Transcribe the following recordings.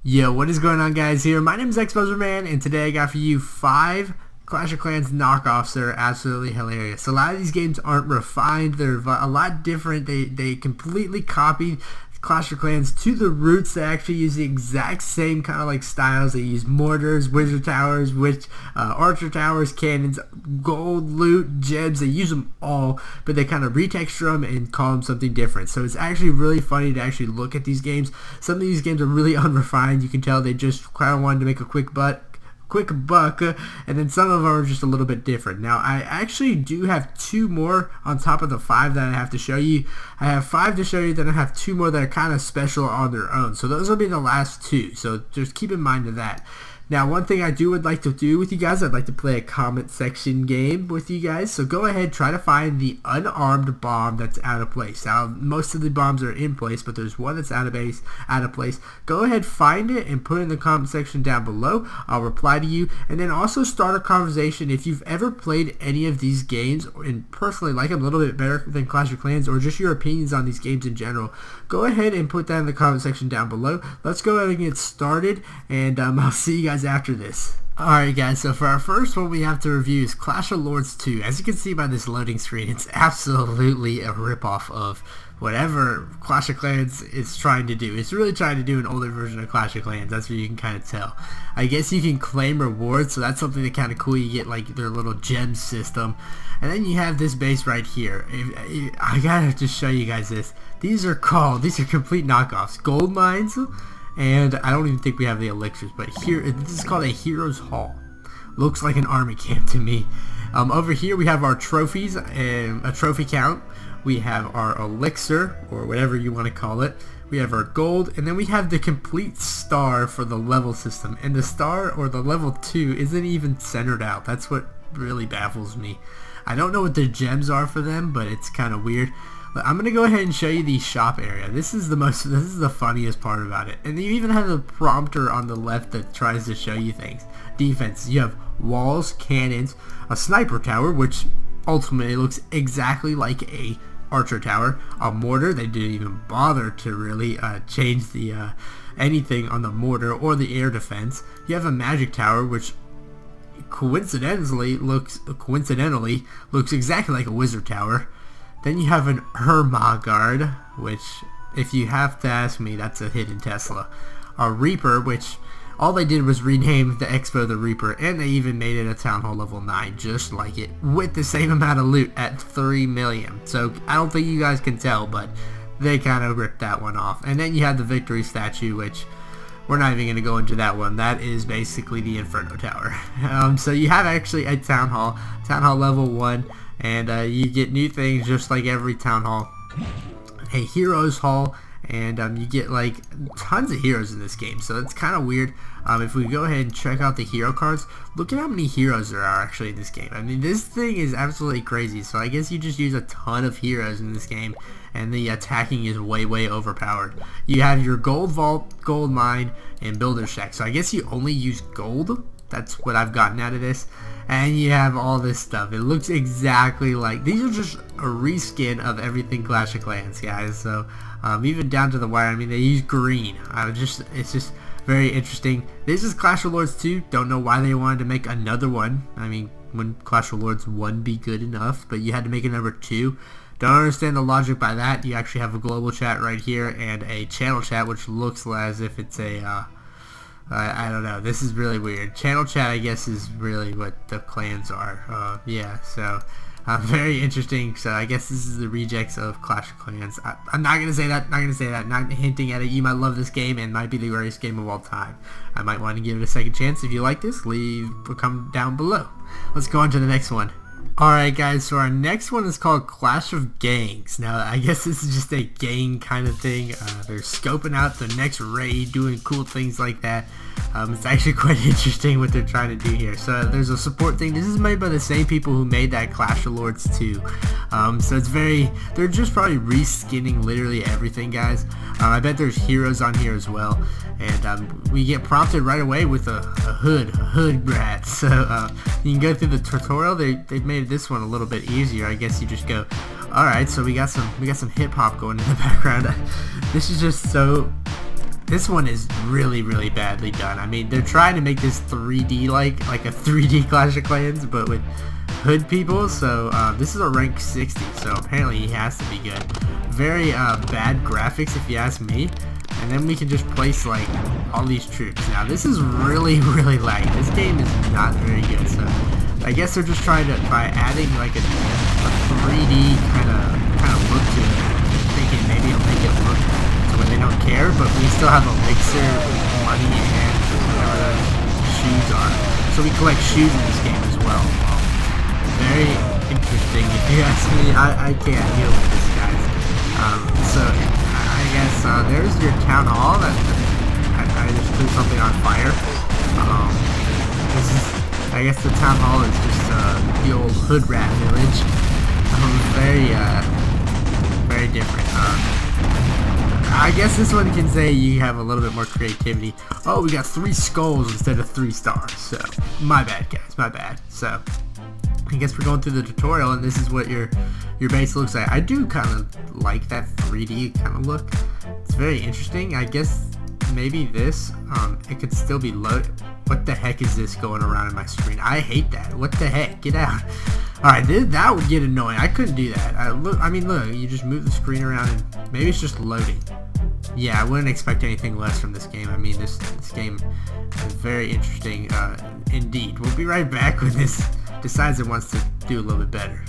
Yo, what is going on, guys? Here, my name is xBuzzerman, and today I got for you 5 Clash of Clans knockoffs that are absolutely hilarious. A lot of these games aren't refined; they're a lot different. They completely copied Clash of Clans to the roots. They actually use the exact same kind of like styles. They use mortars, wizard towers, archer towers, cannons, gold, loot, gems. They use them all, but they kind of retexture them and call them something different. So it's actually really funny to actually look at these games. Some of these games are really unrefined. You can tell they just kind of wanted to make a quick buck, and then some of them are just a little bit different. Now, I actually do have 2 more on top of the 5 that I have to show you. I have 5 to show you, then I have 2 more that are kind of special on their own. So those will be the last 2. So just keep in mind of that. Now, one thing I would like to do with you guys, I'd like to play a comment section game with you guys. So go ahead, try to find the unarmed bomb that's out of place. Now, most of the bombs are in place, but there's one that's out of place. Go ahead, find it, and put it in the comment section down below. I'll reply to you. And then also start a conversation if you've ever played any of these games and personally like them a little bit better than Clash of Clans, or just your opinions on these games in general. Go ahead and put that in the comment section down below. Let's go ahead and get started, and I'll see you guys after this. Alright guys, so for our first one we have to review is Clash of Lords 2. As you can see by this loading screen, it's absolutely a ripoff of whatever Clash of Clans is trying to do. It's really trying to do an older version of Clash of Clans. That's what you can kind of tell. I guess you can claim rewards, so that's something that kind of cool. You get like their little gem system. And then you have this base right here. I gotta just show you guys this. These are complete knockoffs. Gold mines. And I don't even think we have the elixirs, but here, this is called a Hero's Hall. Looks like an army camp to me. Over here we have our trophies and a trophy count. We have our elixir, or whatever you want to call it. We have our gold, and then we have the complete star for the level system. And the star, or the level 2, isn't even centered out. That's what really baffles me. I don't know what the gems are for them, but it's kind of weird. I'm going to go ahead and show you the shop area. This is the funniest part about it. And you even have a prompter on the left that tries to show you things. Defense, you have walls, cannons, a sniper tower, which ultimately looks exactly like a archer tower, a mortar. They didn't even bother to really change the anything on the mortar or the air defense. You have a magic tower, which coincidentally looks exactly like a wizard tower. Then you have an Irma guard, which, if you have to ask me, that's a hidden Tesla. A Reaper, which all they did was rename the Expo the Reaper, and they even made it a Town Hall level 9, just like it, with the same amount of loot at 3 million. So I don't think you guys can tell, but they kind of ripped that one off. And then you have the Victory statue, which we're not even going to go into that one. That is basically the Inferno Tower. So you have actually a Town Hall level 1. And you get new things just like every Town Hall. A Heroes Hall, and you get like tons of heroes in this game, so it's kind of weird. If we go ahead and check out the hero cards, look at how many heroes there are actually in this game. I mean, this thing is absolutely crazy. So I guess you just use a ton of heroes in this game, and the attacking is way overpowered. You have your gold vault, gold mine, and builder shack. So I guess you only use gold. That's what I've gotten out of this. And you have all this stuff. It looks exactly like, these are just a reskin of everything Clash of Clans, guys. So even down to the wire, I mean, they use green. It's just very interesting. This is Clash of Lords 2. Don't know why they wanted to make another one. I mean, wouldn't Clash of Lords 1 be good enough? But you had to make a number 2. Don't understand the logic by that. You actually have a global chat right here and a channel chat, which looks as if it's a I don't know. This is really weird. Channel chat, I guess, is really what the clans are. Yeah, so very interesting. So I guess this is the rejects of Clash of Clans. I'm not gonna say that. Not hinting at it. You might love this game and might be the greatest game of all time. I might want to give it a second chance. If you like this, leave a comment down below. Let's go on to the next one. Alright guys, so our next one is called Clash of Gangs. Now I guess this is just a gang kind of thing. They're scoping out the next raid, doing cool things like that. It's actually quite interesting what they're trying to do here. So there's a support thing. This is made by the same people who made that Clash of Lords 2. So it's they're just probably reskinning literally everything, guys. I bet there's heroes on here as well. And we get prompted right away with a hood rat. So you can go through the tutorial. They've made this one a little bit easier. I guess you just go, alright, so we got some hip hop going in the background. This is just so This one is really, really badly done. I mean, they're trying to make this 3D like a 3D Clash of Clans, but with hood people. So this is a rank 60, so apparently he has to be good. Very bad graphics if you ask me. And then we can just place like all these troops. Now this is really, really laggy. This game is not very good. So I guess they're just trying to, by adding like a 3D kind of look to it, thinking maybe it'll make it look to where they don't care, but we still have elixir, money, and whatever those shoes are. So we collect shoes in this game as well. Very interesting if you ask me. I can't deal with this, guys. So I guess there's your town hall. I just threw something on fire. This is, I guess the town hall is just the old hood rat village. Very different. I guess this one can say you have a little bit more creativity. Oh, we got 3 skulls instead of 3 stars. So my bad, guys, my bad. So I guess we're going through the tutorial, and this is what your base looks like. I do kind of like that 3D kind of look. It's very interesting. I guess maybe this, it could still be loaded. What the heck is this going around in my screen? I hate that. What the heck? Get out. Alright, that would get annoying. I couldn't do that. I mean, look, you just move the screen around and maybe it's just loading. Yeah, I wouldn't expect anything less from this game. I mean, this game is very interesting indeed. We'll be right back when this decides it wants to do a little bit better.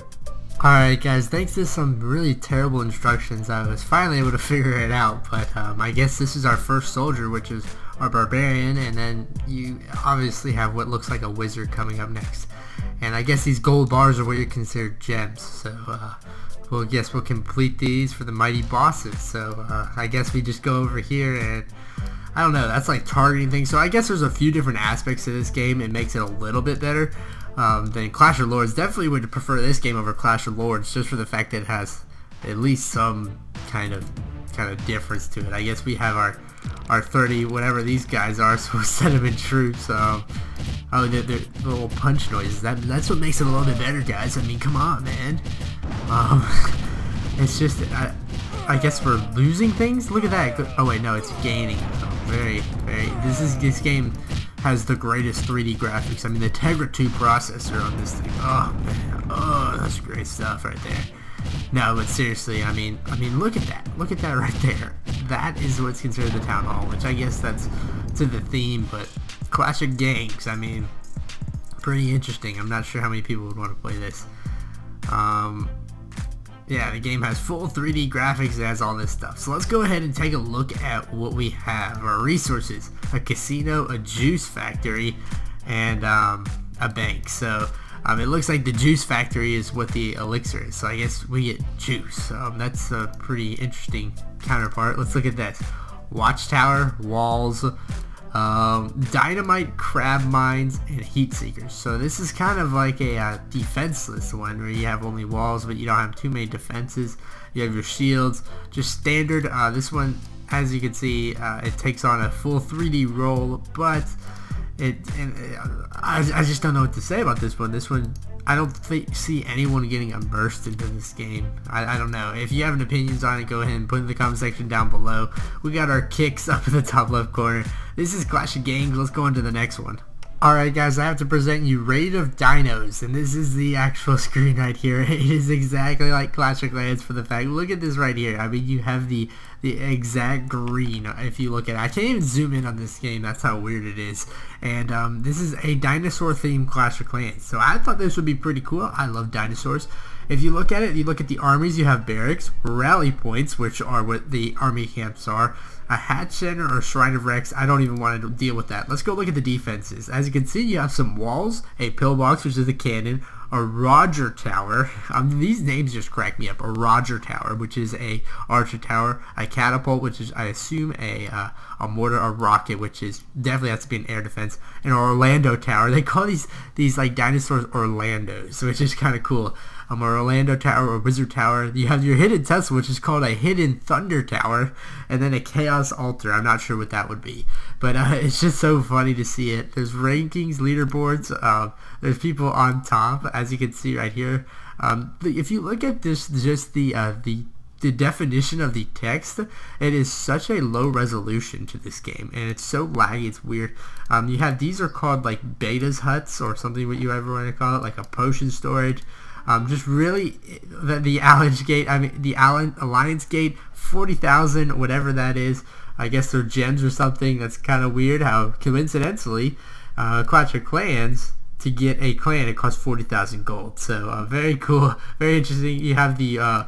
Alright guys, thanks to some really terrible instructions, I was finally able to figure it out, but I guess this is our first soldier, which is our barbarian, and then you obviously have what looks like a wizard coming up next. And I guess these gold bars are what you consider gems, so we'll complete these for the mighty bosses. So I guess we just go over here and I don't know, that's like targeting things. So I guess there's a few different aspects to this game. It makes it a little bit better than Clash of Lords. Definitely would prefer this game over Clash of Lords just for the fact that it has at least some kind of difference to it. I guess we have our 30 whatever these guys are, so we'll set them in troops. Oh, the little punch noises. That's what makes it a little bit better, guys. I mean, come on, man. It's just I guess we're losing things. Look at that. Oh wait, no, it's gaining. Very. This game has the greatest 3D graphics. I mean, the Tegra 2 processor on this thing. Oh man, oh, that's great stuff right there. No, but seriously, I mean, look at that. Look at that right there. That is what's considered the town hall, which I guess that's to the theme. But Clash of Gangs, I mean, pretty interesting. I'm not sure how many people would want to play this. Yeah, the game has full 3D graphics. It has all this stuff. So let's go ahead and take a look at what we have. Our resources: a casino, a juice factory, and a bank. So it looks like the juice factory is what the elixir is. So I guess we get juice. That's a pretty interesting counterpart. Let's look at this: watchtower, walls, dynamite, crab mines, and heat seekers. So this is kind of like a defenseless one where you have only walls but you don't have too many defenses. You have your shields, just standard. This one, as you can see, it takes on a full 3D roll, but I just don't know what to say about this one. This one, I don't see anyone getting immersed into this game. I don't know. If you have an opinions on it, go ahead and put it in the comment section down below. We got our kicks up in the top left corner. This is Clash of Gangs. Let's go on to the next one. Alright guys, I have to present you Raid of Dinos, and this is the actual screen right here. It is exactly like Clash of Clans for the fact. Look at this right here. I mean, you have the exact green if you look at it. I can't even zoom in on this game. That's how weird it is. And this is a dinosaur themed Clash of Clans. So I thought this would be pretty cool. I love dinosaurs. If you look at it, you look at the armies, you have barracks, rally points, which are what the army camps are, a hatch center or shrine of Rex. I don't even want to deal with that. Let's go look at the defenses. As you can see, you have some walls, a pillbox, which is a cannon, a Roger Tower. These names just crack me up. A Roger Tower, which is a archer tower, a catapult, which is, I assume, a mortar, a rocket, which is definitely has to be an air defense, and an Orlando Tower. They call these like dinosaurs Orlandos, which is kind of cool. An Orlando Tower or Wizard Tower. You have your Hidden Tesla, which is called a Hidden Thunder Tower, and then a Chaos Altar. I'm not sure what that would be, but it's just so funny to see it. There's rankings, leaderboards. There's people on top, as you can see right here. If you look at this, just the the definition of the text, it is such a low resolution to this game, and it's so laggy, it's weird. You have, these are called like betas huts or something, what you ever want to call it, like a potion storage. Just really, the Alliance Gate, the Alliance Gate, 40,000, whatever that is. I guess they're gems or something. That's kind of weird how coincidentally, Clash of Clans, to get a clan, it costs 40,000 gold. So very cool, very interesting. You have the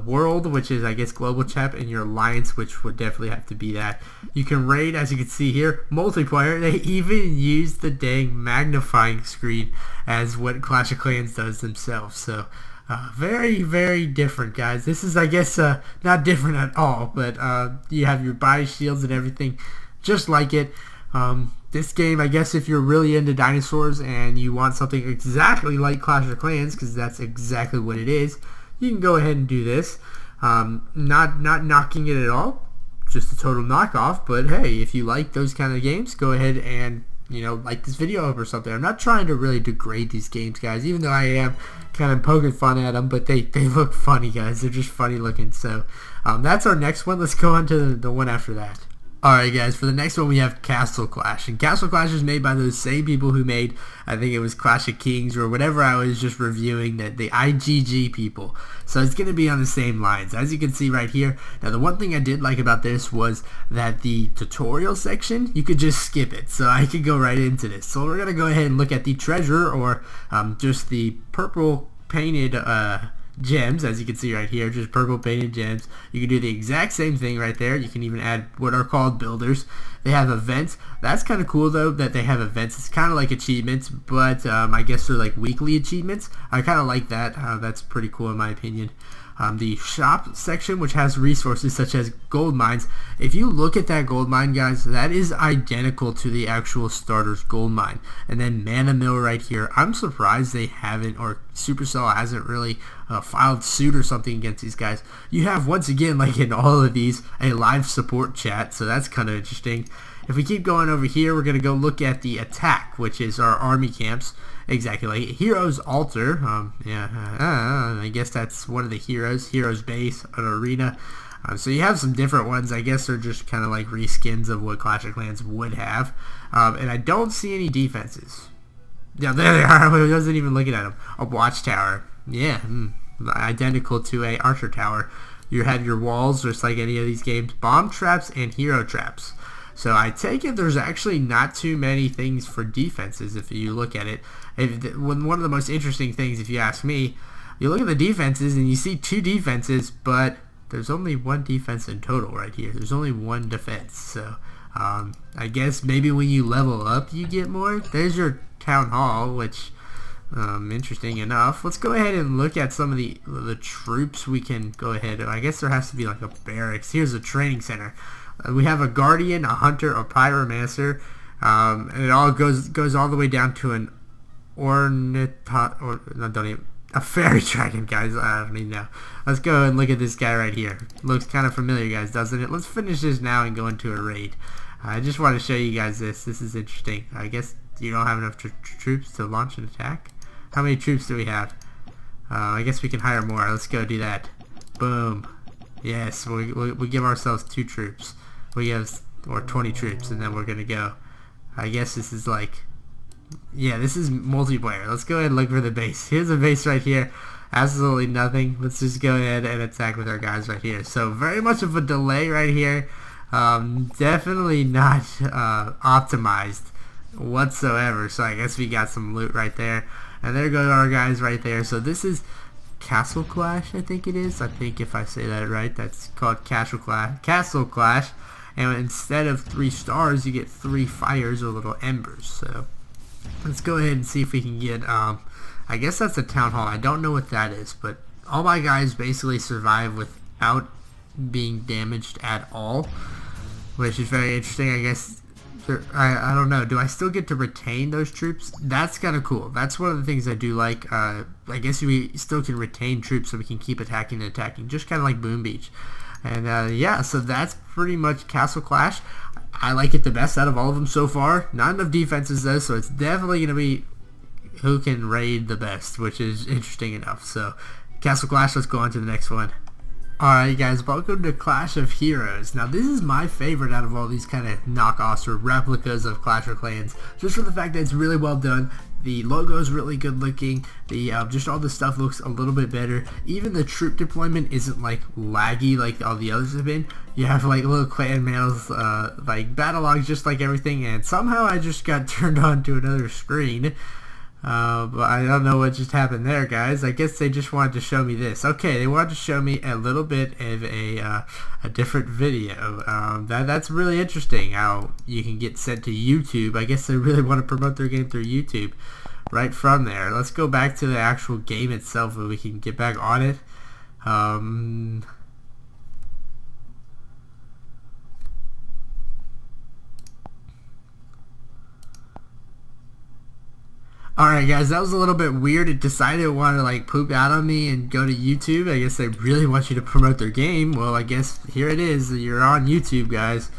world, which is I guess global chat, and your alliance, which would definitely have to be that. You can raid, as you can see here, multiplayer. They even use the dang magnifying screen as what Clash of Clans does themselves. So very, very different, guys. This is, I guess, not different at all, but you have your body shields and everything just like it. This game, I guess if you're really into dinosaurs and you want something exactly like Clash of Clans, because that's exactly what it is, you can go ahead and do this. Not knocking it at all, just a total knockoff, but hey, if you like those kind of games, go ahead and, you know, like this video up or something. I'm not trying to really degrade these games, guys, even though I am kind of poking fun at them, but they look funny, guys. They're just funny looking. So that's our next one. Let's go on to the one after that. Alright guys, for the next one we have Castle Clash, and Castle Clash is made by those same people who made, I think it was Clash of Kings or whatever I was just reviewing, the IGG people. So it's going to be on the same lines, as you can see right here. Now the one thing I did like about this was that the tutorial section, you could just skip it, so I could go right into this. So we're going to go ahead and look at the treasure, or just the purple painted gems, as you can see right here, just purple painted gems. You can do the exact same thing right there. You can even add what are called builders. They have events. That's kind of cool though, that they have events. It's kind of like achievements, but I guess they're like weekly achievements. I kind of like that. That's pretty cool in my opinion. The shop section, which has resources such as gold mines. If you look at that gold mine, guys, that is identical to the actual starter's gold mine. And then mana mill right here. I'm surprised they haven't, or Supercell hasn't really filed suit or something against these guys. You have, once again, like in all of these, a live support chat, so that's kind of interesting. If we keep going over here, we're going to go look at the attack, which is our army camps. Exactly, like Heroes Altar. I guess that's one of the Heroes Base, an arena. So you have some different ones. I guess they're just kind of like reskins of what Clash of Clans would have. And I don't see any defenses. Yeah, there they are. I wasn't even looking at them. A watchtower. Yeah, identical to a archer tower. You have your walls, just like any of these games. Bomb traps and hero traps. So I take it there's actually not too many things for defenses if you look at it. One of the most interesting things, if you ask me, you look at the defenses and you see two defenses, but there's only one defense in total right here. There's only one defense. So I guess maybe when you level up you get more. There's your town hall, which interesting enough. Let's go ahead and look at some of the troops we can go ahead. I guess there has to be like a barracks. Here's a training center. We have a guardian, a hunter, a pyromancer, and it all goes all the way down to an a fairy dragon, guys. I don't even know. Let's go and look at this guy right here. Looks kind of familiar, guys, doesn't it? Let's finish this now and go into a raid. I just want to show you guys this. This is interesting. I guess you don't have enough troops to launch an attack. How many troops do we have? I guess we can hire more. Let's go do that. Boom. Yes, we give ourselves 2 troops. We have, or 20 troops, and then we're gonna go. I guess this is like, yeah, this is multiplayer. Let's go ahead and look for the base. Here's a base right here. Absolutely nothing. Let's just go ahead and attack with our guys right here. So very much of a delay right here. Definitely not optimized whatsoever. So I guess we got some loot right there. And there go our guys right there. So this is Castle Clash, I think it is. I think if I say that right, that's called Castle Clash. And instead of 3 stars, you get 3 fires or little embers. So let's go ahead and see if we can get, I guess that's a town hall. I don't know what that is, but all my guys basically survive without being damaged at all, which is very interesting. I guess, I don't know. Do I still get to retain those troops? That's kind of cool. That's one of the things I do like. I guess we still can retain troops so we can keep attacking and attacking, just kind of like Boom Beach. And yeah, so that's pretty much Castle Clash. I like it the best out of all of them so far. Not enough defenses though, so it's definitely going to be who can raid the best, which is interesting enough. So Castle Clash, let's go on to the next one. Alright guys, welcome to Clash of Heroes. Now this is my favorite out of all these kind of knockoffs or replicas of Clash of Clans, just for the fact that it's really well done. The logo is really good looking, the just all the stuff looks a little bit better. Even the troop deployment isn't like laggy like all the others have been. You have like little clan mails, like battle logs, just like everything, and somehow I just got turned on to another screen. But I don't know what just happened there, guys. I guess they just wanted to show me this. Okay, they wanted to show me a little bit of a different video. That's really interesting how you can get sent to YouTube. I guess they really want to promote their game through YouTube right from there. Let's go back to the actual game itself so we can get back on it. Alright guys, that was a little bit weird. It decided it wanted to like poop out on me and go to YouTube. I guess they really want you to promote their game. Well, I guess here it is. You're on YouTube, guys.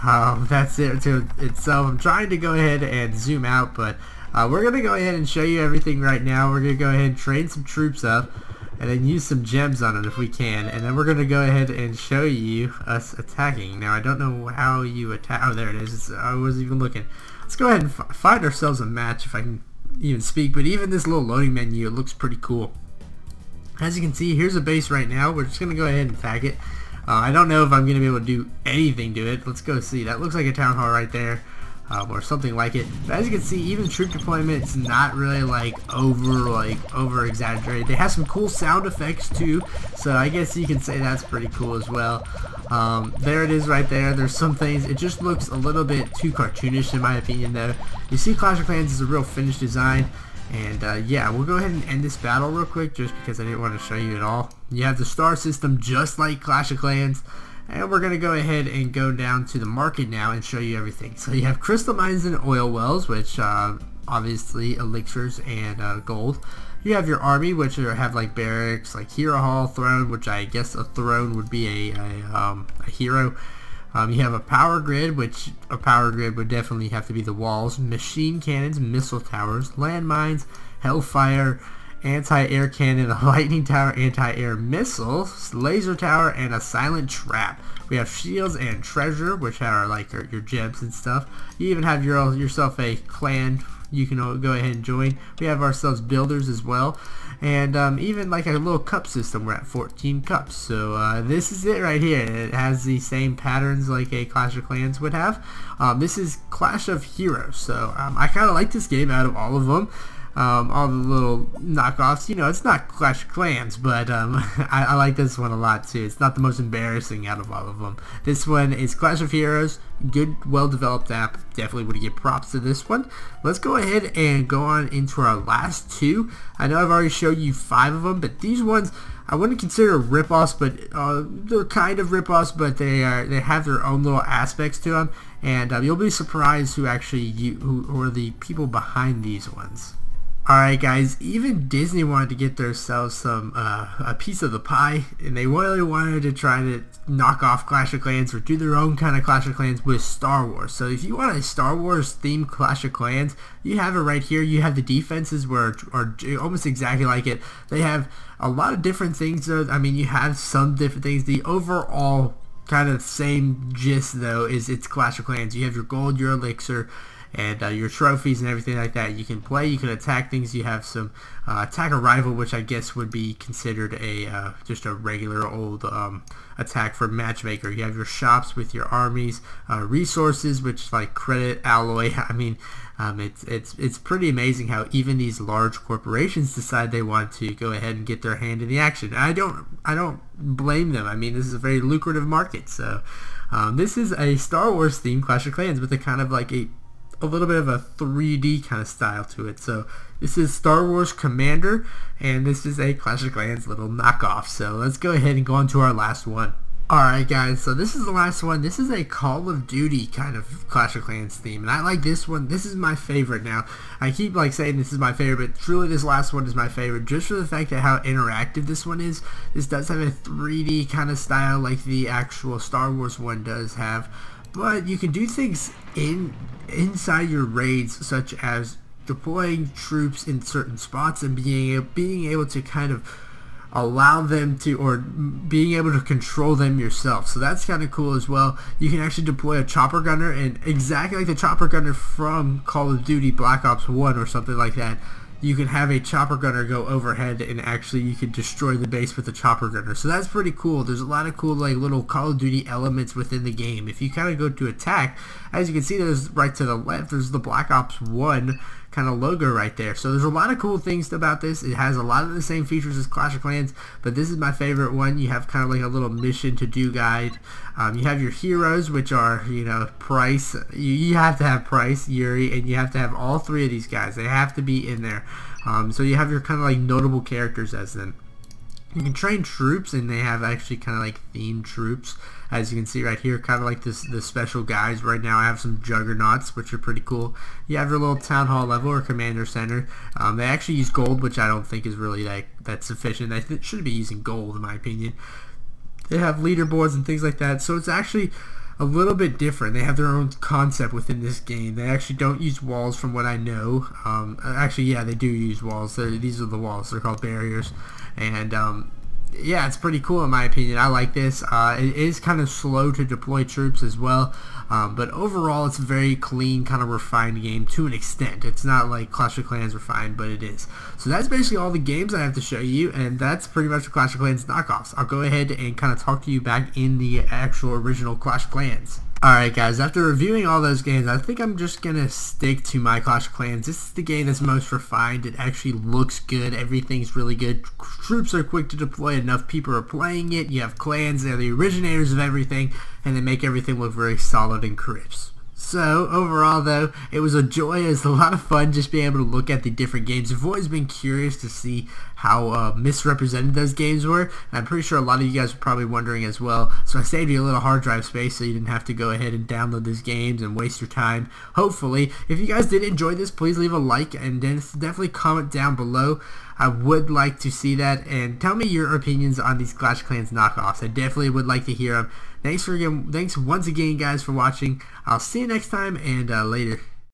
That's it to itself. I'm trying to go ahead and zoom out, but we're going to go ahead and show you everything right now. We're going to go ahead and train some troops up and then use some gems on it if we can. And then we're going to go ahead and show you us attacking. Now, I don't know how you attack. Oh, there it is. I wasn't even looking. Let's go ahead and find ourselves a match if I can even speak, but even this little loading menu, it looks pretty cool. As you can see, here's a base right now. We're just going to go ahead and attack it. I don't know if I'm going to be able to do anything to it. Let's go see. That looks like a town hall right there, or something like it. But as you can see, even troop deployment, it's not really like over exaggerated. They have some cool sound effects too, so I guess you can say that's pretty cool as well. There it is right there. There's some things, it just looks a little bit too cartoonish in my opinion though. You see Clash of Clans is a real finished design, and yeah, we'll go ahead and end this battle real quick just because I didn't want to show you it all. You have the star system just like Clash of Clans, and we're going to go ahead and go down to the market now and show you everything. So you have crystal mines and oil wells, which obviously elixirs and gold. You have your army, which have like barracks, like hero hall, throne, which I guess a throne would be a hero. You have a power grid, which a power grid would definitely have to be the walls, machine cannons, missile towers, landmines, hellfire, anti-air cannon, a lightning tower, anti-air missiles, laser tower, and a silent trap. We have shields and treasure, which are like your gems and stuff. You even have yourself a clan you can go ahead and join. We have ourselves builders as well, and even like a little cup system. We're at 14 cups, so this is it right here. It has the same patterns like a Clash of Clans would have. This is Clash of Heroes, so I kind of like this game out of all of them. All the little knockoffs, you know, it's not Clash of Clans, but I like this one a lot too. It's not the most embarrassing out of all of them. This one is Clash of Heroes, good, well-developed app. Definitely would give props to this one. Let's go ahead and go on into our last two. I know I've already showed you 5 of them, but these ones I wouldn't consider rip-offs, but they're kind of rip-offs, but they have their own little aspects to them, and you'll be surprised who actually who are the people behind these ones. Alright guys, even Disney wanted to get themselves some a piece of the pie, and they really wanted to try to knock off Clash of Clans or do their own kind of Clash of Clans with Star Wars. So if you want a Star Wars themed Clash of Clans, you have it right here. You have the defenses where are almost exactly like it. They have a lot of different things though. I mean, you have some different things. The overall kind of same gist though is it's Clash of Clans. You have your gold, your elixir, and your trophies and everything like that. You can play, you can attack things. You have some attack a rival, which I guess would be considered a just a regular old attack for matchmaker. You have your shops with your armies, resources, which like credit, alloy. I mean, it's pretty amazing how even these large corporations decide they want to go ahead and get their hand in the action. I don't blame them. I mean, this is a very lucrative market. So this is a Star Wars themed Clash of Clans with a kind of like a little bit of a 3D kind of style to it. So this is Star Wars Commander, and this is a Clash of Clans little knockoff. So let's go ahead and go on to our last one. Alright guys, so this is the last one. This is a Call of Duty kind of Clash of Clans theme, and I like this one. This is my favorite now. I keep like saying this is my favorite, but truly this last one is my favorite just for the fact that how interactive this one is. This does have a 3D kind of style like the actual Star Wars one does have, but you can do things inside your raids, such as deploying troops in certain spots and being able to kind of allow them to, or being able to control them yourself. So that's kind of cool as well. You can actually deploy a chopper gunner, and exactly like the chopper gunner from Call of Duty Black Ops 1 or something like that, you can have a chopper gunner go overhead, and actually you can destroy the base with the chopper gunner. So that's pretty cool. There's a lot of cool like little Call of Duty elements within the game. If you kind of go to attack, as you can see, there's right to the left, there's the Black Ops 1 kind of logo right there. So there's a lot of cool things about this. It has a lot of the same features as Clash of Clans, but this is my favorite one. You have kind of like a little mission to do guide. You have your heroes, which are, you know, Price. You have to have Price, Yuri, and you have to have all three of these guys. They have to be in there. So you have your kind of like notable characters as them. You can train troops, and they have actually kind of like themed troops, as you can see right here, kind of like the special guys. Right now I have some juggernauts, which are pretty cool. You have your little town hall level or commander center. They actually use gold, which I don't think is really that sufficient. I should be using gold in my opinion. They have leaderboards and things like that, so it's actually a little bit different. They have their own concept within this game. They actually don't use walls from what I know. Actually, yeah, they do use walls. These are the walls. They're called barriers. And yeah, it's pretty cool in my opinion. I like this. It is kind of slow to deploy troops as well. But overall, it's a very clean, kind of refined game to an extent. It's not like Clash of Clans refined, but it is. So that's basically all the games I have to show you, and that's pretty much the Clash of Clans knockoffs. I'll go ahead and kind of talk to you back in the actual original Clash of Clans. Alright guys, after reviewing all those games, I think I'm just going to stick to my Clash of Clans. This is the game that's most refined. It actually looks good. Everything's really good. Troops are quick to deploy. Enough people are playing it. You have clans. They're the originators of everything, and they make everything look very solid and crisp. So, overall though, it was a joy. It was a lot of fun just being able to look at the different games. I've always been curious to see how misrepresented those games were. And I'm pretty sure a lot of you guys are probably wondering as well. So I saved you a little hard drive space so you didn't have to go ahead and download these games and waste your time. Hopefully, if you guys did enjoy this, please leave a like and then definitely comment down below. I would like to see that, and tell me your opinions on these Clash of Clans knockoffs. I definitely would like to hear them. Thanks once again, guys, for watching. I'll see you next time, and later.